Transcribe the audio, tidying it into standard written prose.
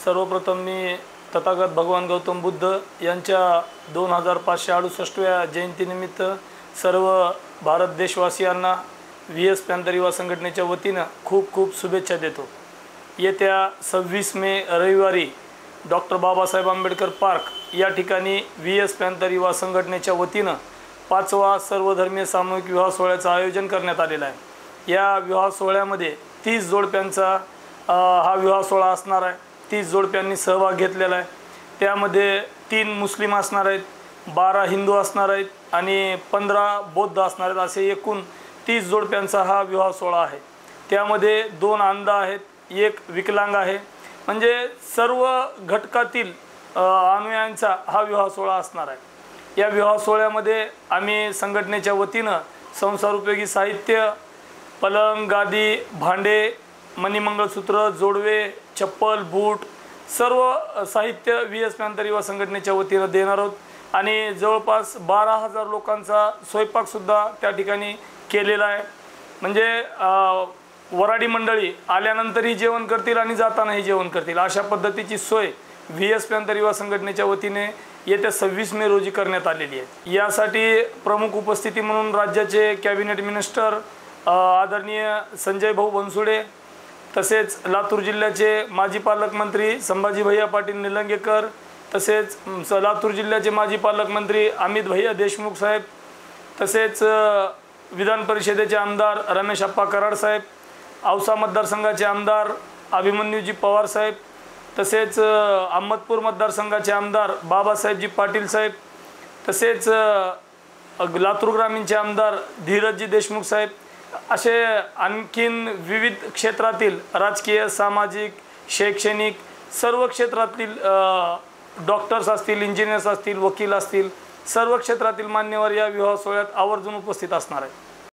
सर्वप्रथम मी तथागत भगवान गौतम बुद्ध यांच्या 2568व्या जयंतीनिमित्त सर्व भारत देशवासियांना VS पॅंथर युवा संघटनेच्या वतीने खूप खूप शुभेच्छा देतो। येत्या 26 मे रविवारी डॉक्टर बाबासाहेब आंबेडकर पार्क या ठिकाणी VS पॅंथर युवा संघटनेच्या वतीने 5वा सर्वधर्मीय सामूहिक विवाह सोहळ्याचे आयोजन करण्यात आलेले आहे। या विवाह सोहळ्यामध्ये 30 जोडप्यांचा हा विवाह सोहळा असणार आहे। 30 जोडप्यांनी सहभाग घेतलेला आहे। त्यामध्ये 3 मुस्लिम असणार आहेत, 12 हिंदू असणार आहेत आणि 15 बौद्ध असणार आहेत। असे एकूण 30 जोडप्यांचा हा विवाह सोहळा आहे। त्यामध्ये 2 अंध आहेत, 1 विकलांग आहे। म्हणजे सर्व घटकातील अनुयायांचा हा विवाह सोहळा असणार आहे। या विवाह सोहळ्यामध्ये आम्ही संघटनेच्या वतीने संसार उपयोगी साहित्य, पलंग, गादी, भांडे, मणिमंगळसूत्र, जोडवे, चप्पल, बूट सर्व साहित्य VS पॅंथर युवा संघटनेच्या वतीने देणार आहोत आणि जवळपास 12,000 लोकांचा स्वयंपाक सुद्धा त्या ठिकाणी केलेला आहे। म्हणजे वराडी मंडळी आल्यानंतरही जेवण करतील आणि जातानाही जेवण करतील अशा पद्धतीची सोय VS पॅंथर युवा संघटनेच्या वतीने येत्या 26 मे रोजी करण्यात आलेली आहे। यासाठी प्रमुख उपस्थिती म्हणून राज्याचे कॅबिनेट मिनिस्टर आदरणीय संजय भाऊ बनसोडे, तसेच लातूर जिल्ह्याचे माजी पालकमंत्री संभाजी भैया पाटील निलंगेकर, तसेच लातूर जिल्ह्याचे माजी पालकमंत्री अमित भैया देशमुख साहेब, तसेच विधान परिषदेचे आमदार रमेश अप्पा कराड साहेब, औसा मतदारसंघाचे आमदार अभिमन्यूजी पवार साहेब, तसेच अहमदपूर मतदारसंघाचे आमदार बाबासाहेबजी पाटील साहेब, तसेच लातूर ग्रामीणचे आमदार धीरजजी देशमुख साहेब, असे आणखीन विविध क्षेत्रातील राजकीय, सामाजिक, शैक्षणिक सर्व क्षेत्रातील डॉक्टर्स असतील, इंजिनियर्स असतील, वकील असतील, सर्व क्षेत्रातील मान्यवर या विवाह सोहळ्यात आवर्जून उपस्थित असणार आहेत।